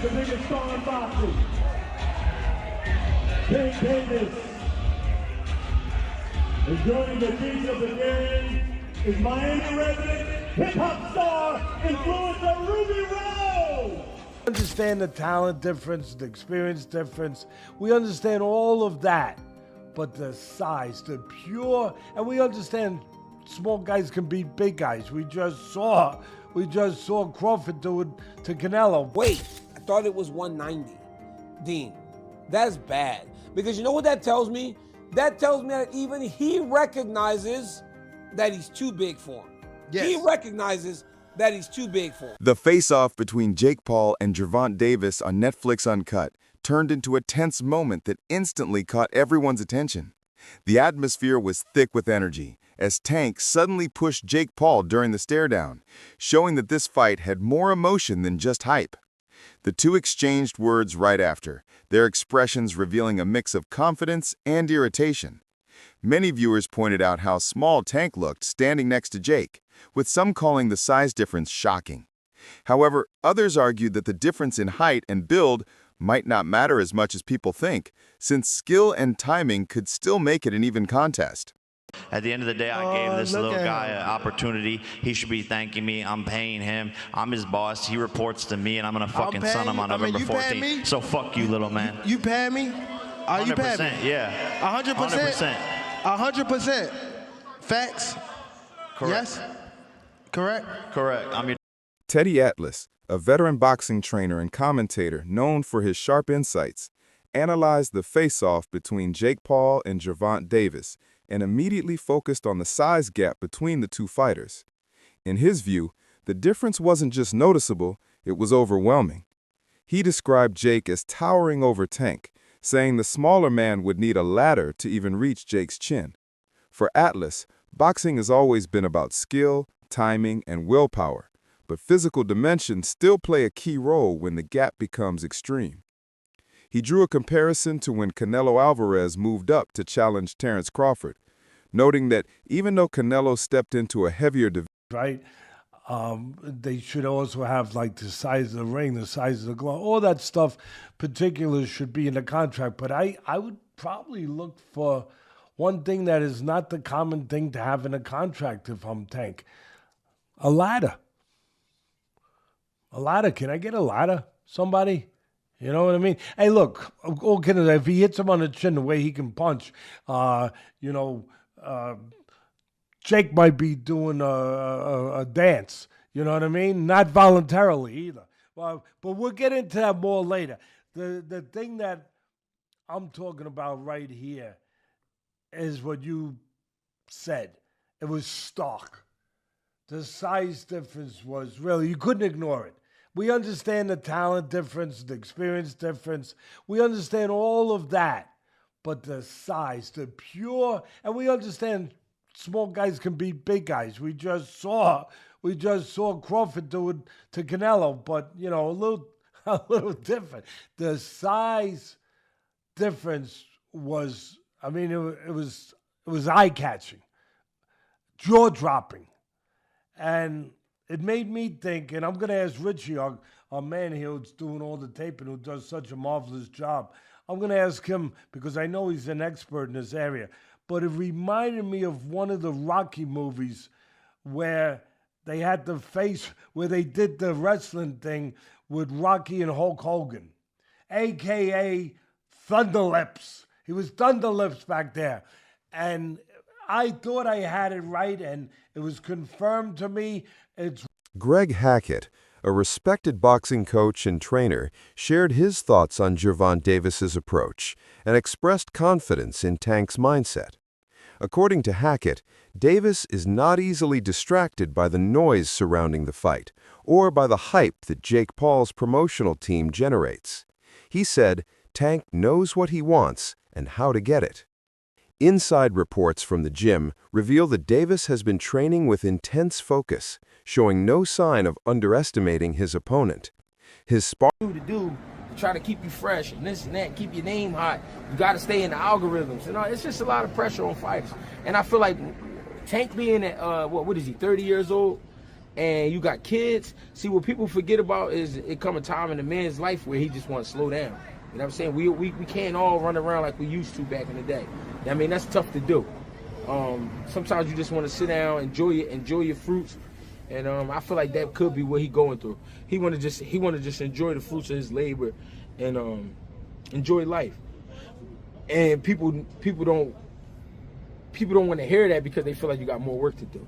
the biggest star in boxing, Tank Davis. And joining the beat of the game is Miami resident hip-hop star, influencer Ruby Rose. We understand the talent difference, the experience difference. We understand all of that. But the size, the pure, and we understand small guys can beat big guys. We just saw Crawford do it to Canelo. Wait, I thought it was 190. Dean, that's bad. Because you know what that tells me? That tells me that even he recognizes that he's too big for him. Yes. He recognizes that he's too big for him. The face-off between Jake Paul and Gervonta Davis on Netflix Uncut turned into a tense moment that instantly caught everyone's attention. The atmosphere was thick with energy as Tank suddenly pushed Jake Paul during the stare-down, showing that this fight had more emotion than just hype. The two exchanged words right after, their expressions revealing a mix of confidence and irritation. Many viewers pointed out how small Tank looked standing next to Jake, with some calling the size difference shocking. However, others argued that the difference in height and build might not matter as much as people think, since skill and timing could still make it an even contest. At the end of the day, I gave this little guy an opportunity. He should be thanking me. I'm paying him. I'm his boss. He reports to me, and I'm going to fucking son him on November 14th. So fuck you, little man. You paying me? Are you paying me? Yeah. 100%? 100%. Facts? Correct. Yes? Correct? Correct. I'm your Teddy Atlas, a veteran boxing trainer and commentator known for his sharp insights, analyzed the face-off between Jake Paul and Gervonta Davis and immediately focused on the size gap between the two fighters. In his view, the difference wasn't just noticeable, it was overwhelming. He described Jake as towering over Tank, saying the smaller man would need a ladder to even reach Jake's chin. For Atlas, boxing has always been about skill, timing, and willpower, but physical dimensions still play a key role when the gap becomes extreme. He drew a comparison to when Canelo Alvarez moved up to challenge Terence Crawford, noting that even though Canelo stepped into a heavier division, right? They should also have like the size of the ring, the size of the glove, all that stuff. Particulars should be in the contract. But I would probably look for one thing that is not the common thing to have in a contract if I'm Tank. A ladder. A ladder. Can I get a ladder? Somebody? You know what I mean? Hey, look, if he hits him on the chin the way he can punch, Jake might be doing a dance. You know what I mean? Not voluntarily either. But we'll get into that more later. The thing that I'm talking about right here is what you said. It was stark. The size difference was really, you couldn't ignore it. We understand the talent difference, the experience difference. We understand all of that. But the size, the pure, and we understand small guys can beat big guys. We just saw Crawford do it to Canelo, but a little different. The size difference was, it was eye-catching, jaw-dropping. And it made me think, and I'm going to ask Richie, our man here who's doing all the taping, who does such a marvelous job. I'm going to ask him, because I know he's an expert in this area, but it reminded me of one of the Rocky movies where they had the face, where they did the wrestling thing with Rocky and Hulk Hogan, a.k.a. Thunderlips. He was Thunderlips back there. And I thought I had it right, and it was confirmed to me. Greg Hackett, a respected boxing coach and trainer, shared his thoughts on Gervonta Davis's approach and expressed confidence in Tank's mindset. According to Hackett, Davis is not easily distracted by the noise surrounding the fight or by the hype that Jake Paul's promotional team generates. He said Tank knows what he wants and how to get it. Inside reports from the gym reveal that Davis has been training with intense focus, showing no sign of underestimating his opponent. His to try to keep you fresh and this and that, keep your name hot. You got to stay in the algorithms. It's just a lot of pressure on fighters. And I feel like Tank being at, what is he, 30 years old? and you got kids. See, what people forget about is it come a time in a man's life where he just wants to slow down. You know what I'm saying? We can't all run around like we used to back in the day. I mean, that's tough to do. Sometimes you just want to sit down, enjoy your fruits, and I feel like that could be what he's going through. He want to just enjoy the fruits of his labor, and enjoy life. And people don't want to hear that because they feel like you got more work to do.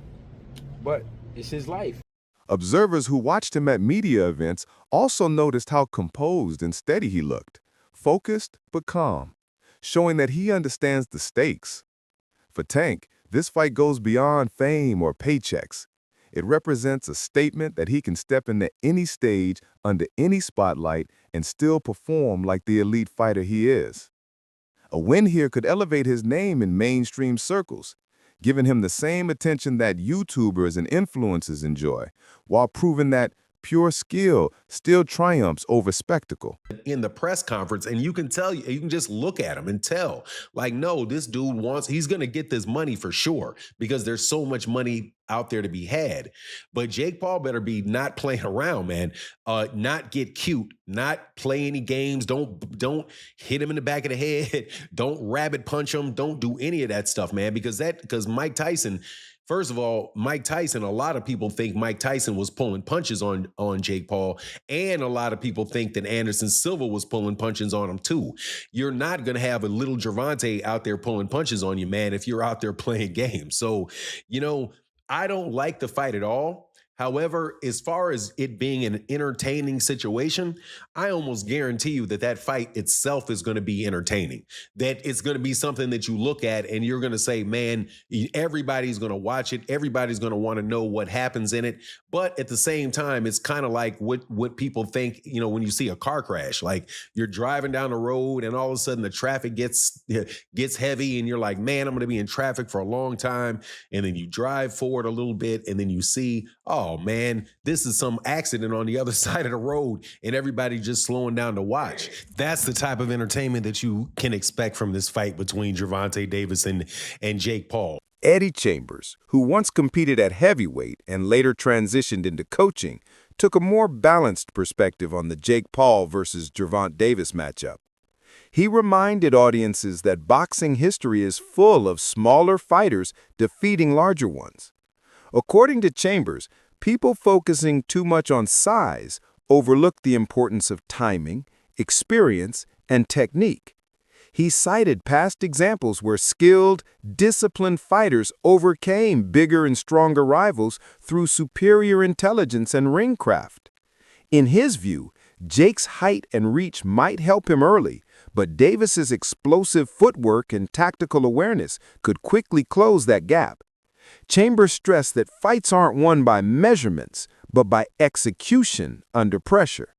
But it's his life. Observers who watched him at media events also noticed how composed and steady he looked, focused but calm, showing that he understands the stakes. For Tank, this fight goes beyond fame or paychecks. It represents a statement that he can step into any stage, under any spotlight, and still perform like the elite fighter he is. A win here could elevate his name in mainstream circles, giving him the same attention that YouTubers and influencers enjoy, while proving that pure skill still triumphs over spectacle. In the press conference, and you can just look at him and tell, like, no, this dude he's going to get this money for sure, because there's so much money out there to be had. But Jake Paul better be not playing around, man. Not get cute, not play any games. Don't hit him in the back of the head. Don't rabbit punch him. Don't do any of that stuff, man, because Mike Tyson. First of all, Mike Tyson, a lot of people think Mike Tyson was pulling punches on Jake Paul, and a lot of people think that Anderson Silva was pulling punches on him too. You're not going to have a little Gervonta out there pulling punches on you, man, if you're out there playing games. So, I don't like the fight at all. However, as far as it being an entertaining situation, I almost guarantee you that fight itself is going to be entertaining. That it's going to be something that you look at and you're going to say, man, everybody's going to watch it. Everybody's going to want to know what happens in it. But at the same time, it's kind of like what people think, when you see a car crash. Like, you're driving down the road and all of a sudden the traffic gets heavy and you're like, man, I'm going to be in traffic for a long time. And then you drive forward a little bit and then you see, oh man, this is some accident on the other side of the road and everybody just slowing down to watch. That's the type of entertainment that you can expect from this fight between Gervonta Davis and Jake Paul. Eddie Chambers, who once competed at heavyweight and later transitioned into coaching, took a more balanced perspective on the Jake Paul versus Gervonta Davis matchup. He reminded audiences that boxing history is full of smaller fighters defeating larger ones. According to Chambers, people focusing too much on size overlook the importance of timing, experience, and technique. He cited past examples where skilled, disciplined fighters overcame bigger and stronger rivals through superior intelligence and ring craft. In his view, Jake's height and reach might help him early, but Davis's explosive footwork and tactical awareness could quickly close that gap. Chambers stressed that fights aren't won by measurements, but by execution under pressure.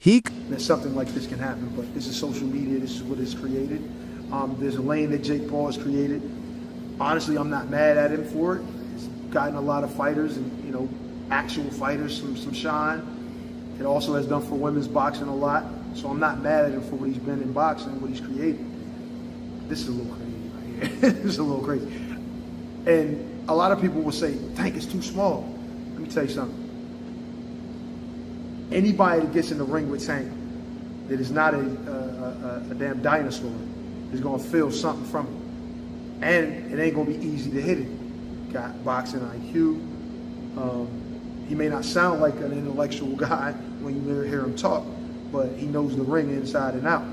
That something like this can happen, but this is social media, this is what is created. There's a lane that Jake Paul has created. Honestly, I'm not mad at him for it. He's gotten a lot of fighters and, actual fighters some shine. It also has done for women's boxing a lot. So I'm not mad at him for what he's been in boxing, what he's created. This is a little crazy right here. This is a little crazy. And a lot of people will say, Tank is too small. Let me tell you something. Anybody that gets in the ring with Tank that is not a damn dinosaur is going to feel something from it. And it ain't going to be easy to hit it. Got boxing IQ. He may not sound like an intellectual guy when you hear him talk, but he knows the ring inside and out.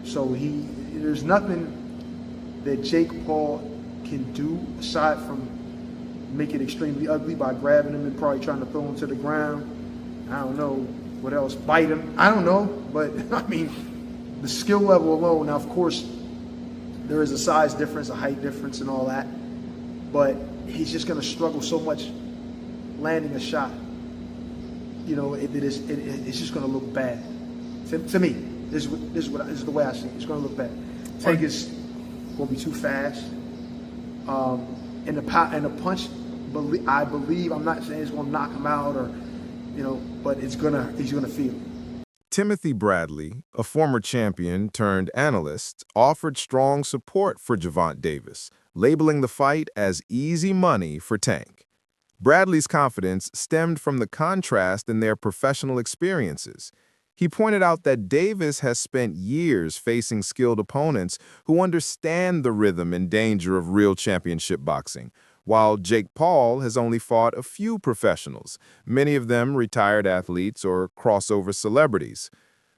So there's nothing that Jake Paul can do aside from make it extremely ugly by grabbing him and probably trying to throw him to the ground. I don't know what else, bite him. I don't know, but I mean, the skill level alone. Now, of course, there is a size difference, a height difference, and all that. But he's just going to struggle so much landing a shot. It's just going to look bad. To me, this is the way I see it. It's going to look bad. Tank is going to be too fast. And the punch, I believe, I'm not saying it's going to knock him out or, but he's gonna feel it. Timothy Bradley, a former champion turned analyst, offered strong support for Gervonta Davis, labeling the fight as easy money for Tank. Bradley's confidence stemmed from the contrast in their professional experiences. He pointed out that Davis has spent years facing skilled opponents who understand the rhythm and danger of real championship boxing, while Jake Paul has only fought a few professionals, many of them retired athletes or crossover celebrities.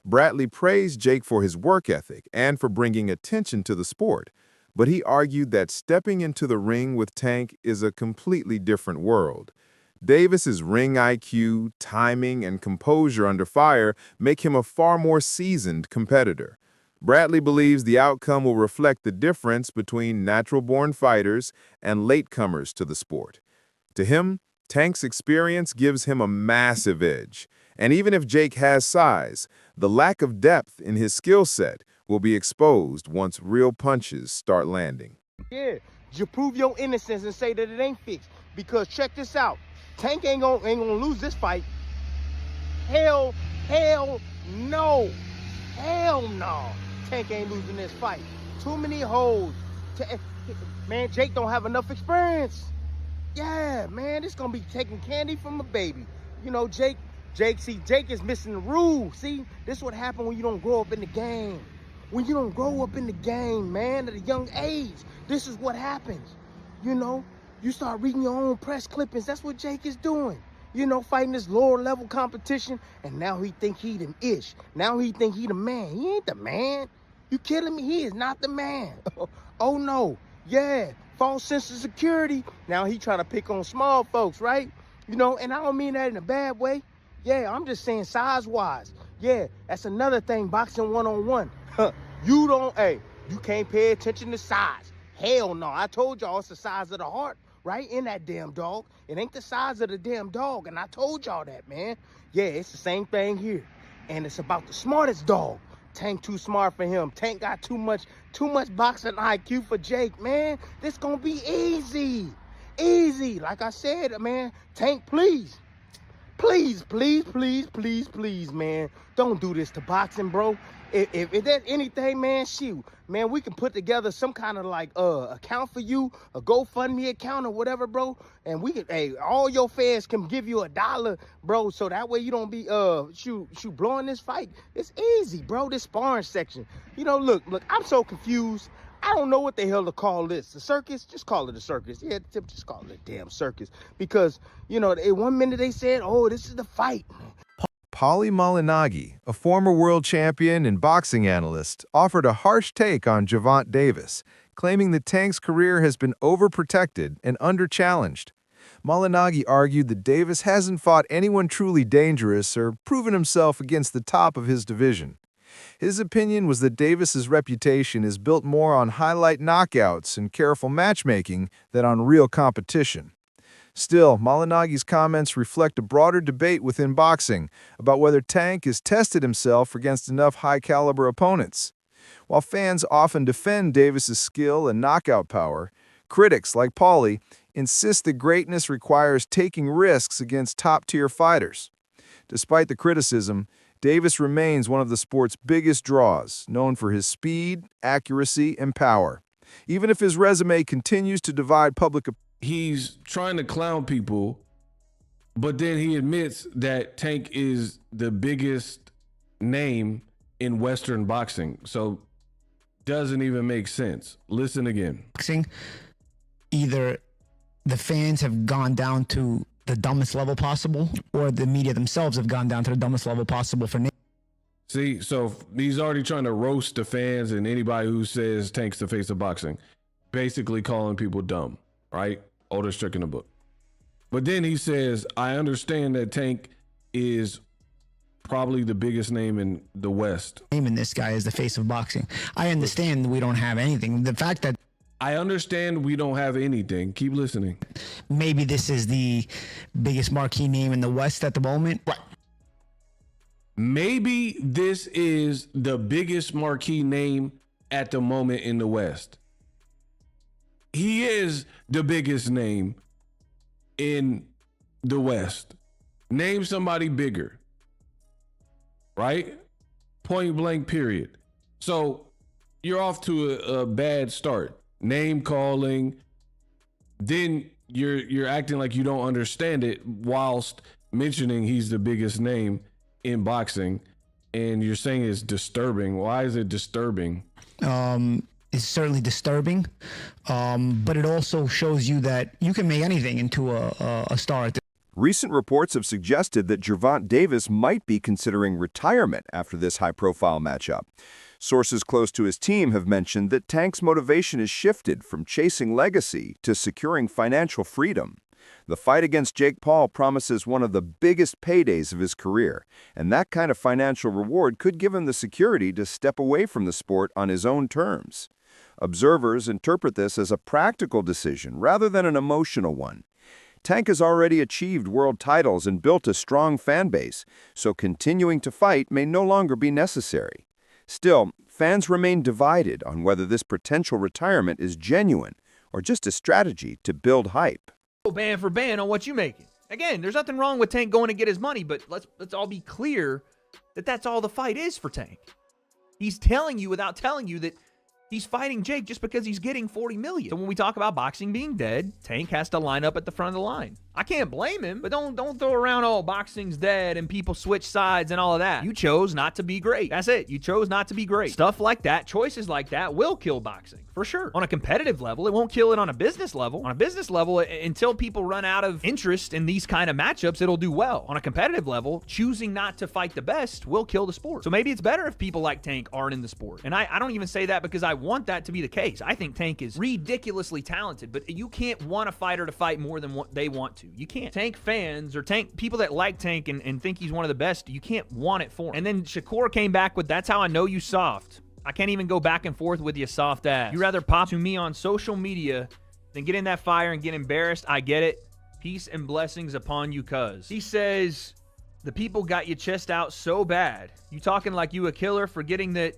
Bradley praised Jake for his work ethic and for bringing attention to the sport, but he argued that stepping into the ring with Tank is a completely different world. Davis's ring IQ, timing, and composure under fire make him a far more seasoned competitor. Bradley believes the outcome will reflect the difference between natural-born fighters and latecomers to the sport. To him, Tank's experience gives him a massive edge, and even if Jake has size, the lack of depth in his skill set will be exposed once real punches start landing. Yeah, you prove your innocence and say that it ain't fixed. Because check this out. Tank ain't gonna lose this fight. Hell no. Hell no. Tank ain't losing this fight. Too many holes. Man, Jake don't have enough experience. Yeah, man, this gonna be taking candy from a baby. You know, Jake is missing the rules. See, this is what happened when you don't grow up in the game. When you don't grow up in the game, man, at a young age, this is what happens. You know, you start reading your own press clippings. That's what Jake is doing. You know, fighting this lower level competition, and now he think he the ish. Now he think he the man. He ain't the man. You kidding me? He is not the man. Oh no. Yeah, false sense of security. Now he trying to pick on small folks, right? You know, and I don't mean that in a bad way. Yeah, I'm just saying size-wise. Yeah, that's another thing, boxing one-on-one. You can't pay attention to size. Hell no, I told y'all it's the size of the heart, right? In that damn dog. It ain't the size of the damn dog, and I told y'all that, man. Yeah, it's the same thing here. And it's about the smartest dog. Tank too smart for him. Tank got too much boxing IQ for Jake, man. This gonna be easy. Easy. Like I said, man, Tank, please, man. Don't do this to boxing, bro. If there's anything, man, shoot, man, we can put together some kind of like account for you, a GoFundMe account or whatever, bro. And we can, all your fans can give you $1, bro, so that way you don't be blowing this fight. It's easy, bro. This sparring section. You know, look, I'm so confused. I don't know what the hell to call this. The circus? Just call it a circus. Yeah, just call it a damn circus. Because, you know, one minute they said, oh, this is the fight. Paulie Malignaggi, a former world champion and boxing analyst, offered a harsh take on Gervonta Davis, claiming that Tank's career has been overprotected and under-challenged. Malignaggi argued that Davis hasn't fought anyone truly dangerous or proven himself against the top of his division. His opinion was that Davis's reputation is built more on highlight knockouts and careful matchmaking than on real competition. Still, Malignaggi's comments reflect a broader debate within boxing about whether Tank has tested himself against enough high-caliber opponents. While fans often defend Davis's skill and knockout power, critics like Paulie insist that greatness requires taking risks against top-tier fighters. Despite the criticism, Davis remains one of the sport's biggest draws, known for his speed, accuracy, and power. Even if his resume continues to divide public opinion, he's trying to clown people, but then he admits that Tank is the biggest name in Western boxing. So doesn't even make sense. Listen again. Boxing, either the fans have gone down to the dumbest level possible, or the media themselves have gone down to the dumbest level possible for names. See, so he's already trying to roast the fans and anybody who says Tank's the face of boxing, basically calling people dumb, right? Oldest trick in the book. But then he says, I understand that Tank is probably the biggest name in the West. Naming this guy as the face of boxing. I understand we don't have anything. The fact that I understand we don't have anything. Keep listening. Maybe this is the biggest marquee name in the West at the moment. Right. Maybe this is the biggest marquee name at the moment in the West. He is the biggest name in the West. Name somebody bigger. Right? Point blank, period. So you're off to a bad start. Name calling. Then you're acting like you don't understand it whilst mentioning he's the biggest name in boxing, and you're saying it's disturbing. Why is it disturbing? It's certainly disturbing, but it also shows you that you can make anything into a star. Recent reports have suggested that Gervonta Davis might be considering retirement after this high-profile matchup. Sources close to his team have mentioned that Tank's motivation has shifted from chasing legacy to securing financial freedom. The fight against Jake Paul promises one of the biggest paydays of his career, and that kind of financial reward could give him the security to step away from the sport on his own terms. Observers interpret this as a practical decision rather than an emotional one. Tank has already achieved world titles and built a strong fan base, so continuing to fight may no longer be necessary. Still, fans remain divided on whether this potential retirement is genuine or just a strategy to build hype. Band for band on what you making. Again, there's nothing wrong with Tank going to get his money, but let's all be clear that that's all the fight is for Tank. He's telling you without telling you that he's fighting Jake just because he's getting $40 million. So when we talk about boxing being dead, Tank has to line up at the front of the line. I can't blame him, but don't throw around, oh, boxing's dead and people switch sides and all of that. You chose not to be great. That's it. You chose not to be great. Stuff like that, choices like that will kill boxing, for sure. On a competitive level, it won't kill it on a business level. On a business level, until people run out of interest in these kind of matchups, it'll do well. On a competitive level, choosing not to fight the best will kill the sport. So maybe it's better if people like Tank aren't in the sport. And I don't even say that because I want that to be the case. I think Tank is ridiculously talented, but you can't want a fighter to fight more than what they want to. You can't. Tank fans or Tank people that like Tank and think he's one of the best, you can't want it for him. And then Shakur came back with, that's how I know you soft. I can't even go back and forth with you soft ass. You rather pop to me on social media than get in that fire and get embarrassed. I get it. Peace and blessings upon you, cuz. He says, the people got your chest out so bad. You talking like you a killer, forgetting that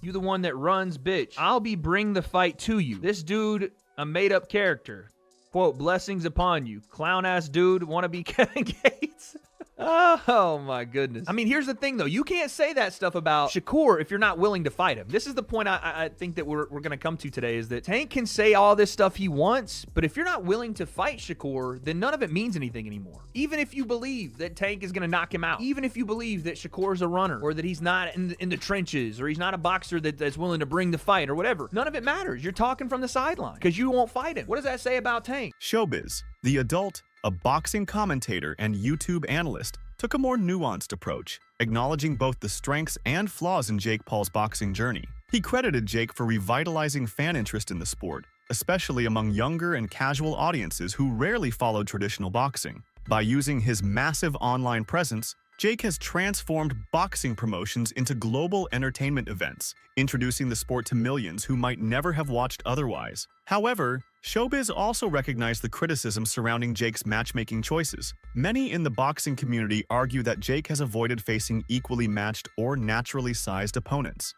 you the one that runs, bitch. I'll be bring the fight to you. This dude, a made-up character. Quote, blessings upon you. Clown-ass dude, wanna be Kevin Gates? Oh my goodness. I mean, here's the thing though. You can't say that stuff about Shakur if you're not willing to fight him. This is the point I think that we're going to come to today, is that Tank can say all this stuff he wants, but if you're not willing to fight Shakur, then none of it means anything anymore. Even if you believe that Tank is going to knock him out, even if you believe that Shakur's a runner, or that he's not in the trenches, or he's not a boxer that's willing to bring the fight, or whatever, none of it matters. You're talking from the sideline because you won't fight him. What does that say about Tank? Showbiz, the adult, a boxing commentator and YouTube analyst, took a more nuanced approach, acknowledging both the strengths and flaws in Jake Paul's boxing journey. He credited Jake for revitalizing fan interest in the sport, especially among younger and casual audiences who rarely followed traditional boxing. By using his massive online presence, Jake has transformed boxing promotions into global entertainment events, introducing the sport to millions who might never have watched otherwise. However, Showbiz also recognized the criticism surrounding Jake's matchmaking choices. Many in the boxing community argue that Jake has avoided facing equally matched or naturally sized opponents.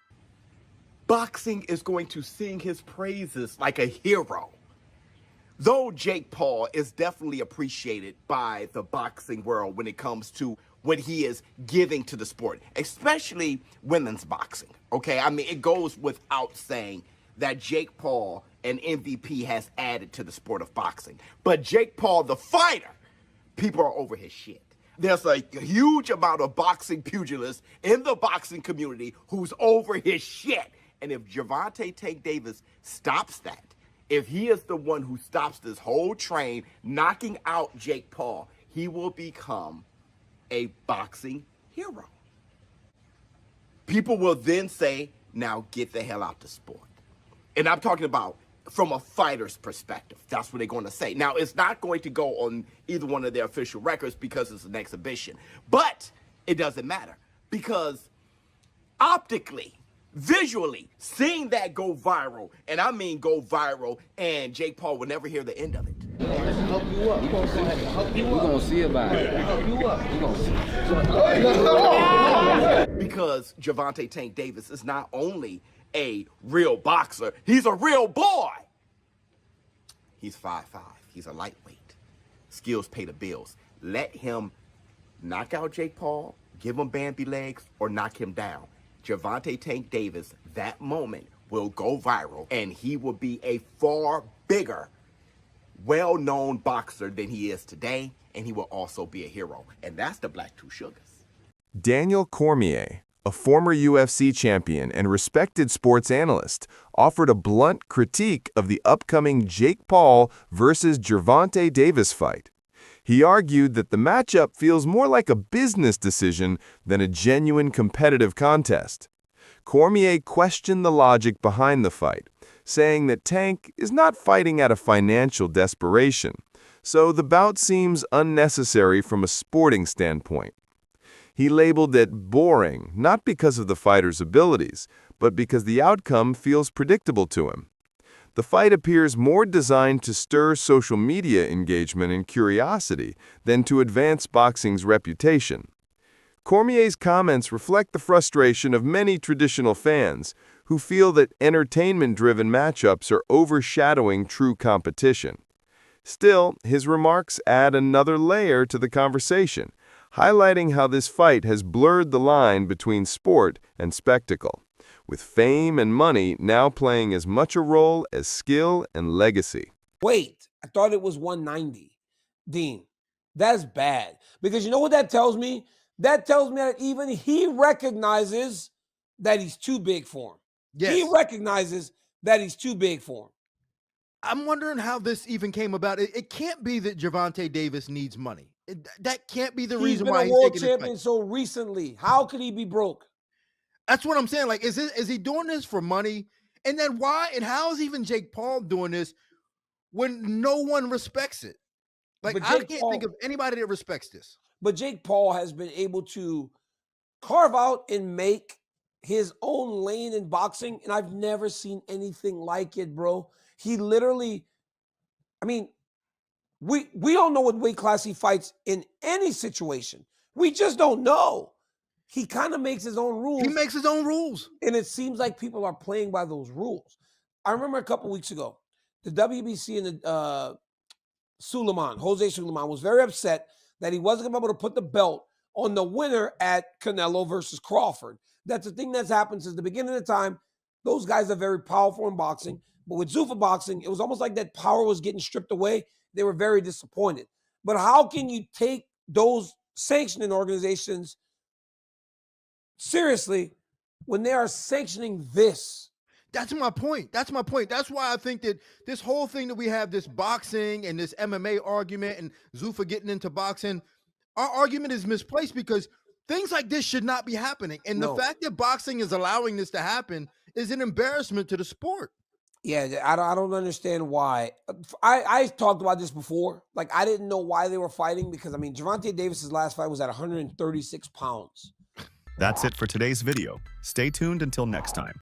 Boxing is going to sing his praises like a hero. Though Jake Paul is definitely appreciated by the boxing world when it comes to what he is giving to the sport, especially women's boxing, okay? I mean, it goes without saying that Jake Paul, an MVP, has added to the sport of boxing. But Jake Paul, the fighter, people are over his shit. There's a huge amount of boxing pugilists in the boxing community who's over his shit. And if Gervonta Tank Davis stops that, if he is the one who stops this whole train, knocking out Jake Paul, he will become a boxing hero. People will then say, now get the hell out the sport. And I'm talking about from a fighter's perspective. That's what they're going to say. Now, it's not going to go on either one of their official records because it's an exhibition. But it doesn't matter because optically, visually, seeing that go viral, and I mean go viral, and Jake Paul will never hear the end of it. Help you up. We're going to see about it. Help you up. We're going to see. Because Gervonta Tank Davis is not only a real boxer, he's a real boy. He's 5'5". He's a lightweight. Skills pay the bills. Let him knock out Jake Paul, give him Bambi legs, or knock him down. Gervonta Tank Davis, that moment will go viral, and he will be a far bigger well-known boxer than he is today, and he will also be a hero. And that's the Black Two Sugars. Daniel Cormier, a former UFC champion and respected sports analyst, offered a blunt critique of the upcoming Jake Paul versus Gervonta Davis fight. He argued that the matchup feels more like a business decision than a genuine competitive contest. Cormier questioned the logic behind the fight, saying that Tank is not fighting out of financial desperation, so the bout seems unnecessary from a sporting standpoint. He labeled it boring, not because of the fighter's abilities, but because the outcome feels predictable to him. The fight appears more designed to stir social media engagement and curiosity than to advance boxing's reputation. Cormier's comments reflect the frustration of many traditional fans who feel that entertainment-driven matchups are overshadowing true competition. Still, his remarks add another layer to the conversation, highlighting how this fight has blurred the line between sport and spectacle, with fame and money now playing as much a role as skill and legacy. Wait, I thought it was 190. Dean, that's bad. Because you know what that tells me? That tells me that even he recognizes that he's too big for him. Yes. He recognizes that he's too big for him. I'm wondering how this even came about. It can't be that Gervonta Davis needs money. That can't be the reason why He's been a world champion so recently. How could he be broke? That's what I'm saying. Like, is he doing this for money? And then why and how is even Jake Paul doing this when no one respects it? Like, I can't think of anybody that respects this. But Jake Paul has been able to carve out and make his own lane in boxing, and I've never seen anything like it, bro. He literally, I mean, we don't know what weight class he fights in any situation. We just don't know. He kind of makes his own rules. He makes his own rules. And it seems like people are playing by those rules. I remember a couple weeks ago, the WBC and the Jose Suleiman was very upset that he wasn't going to be able to put the belt on the winner at Canelo versus Crawford. That's the thing that's happened since the beginning of the time. Those guys are very powerful in boxing. But with Zuffa boxing, it was almost like that power was getting stripped away. They were very disappointed. But how can you take those sanctioning organizations seriously when they are sanctioning this? That's my point. That's my point. That's why I think that this whole thing that we have, this boxing and this MMA argument and Zuffa getting into boxing, our argument is misplaced because things like this should not be happening. And the fact that boxing is allowing this to happen is an embarrassment to the sport. Yeah, I don't understand why. I talked about this before. Like, I didn't know why they were fighting because, I mean, Gervonta Davis's last fight was at 136 pounds. That's it for today's video. Stay tuned until next time.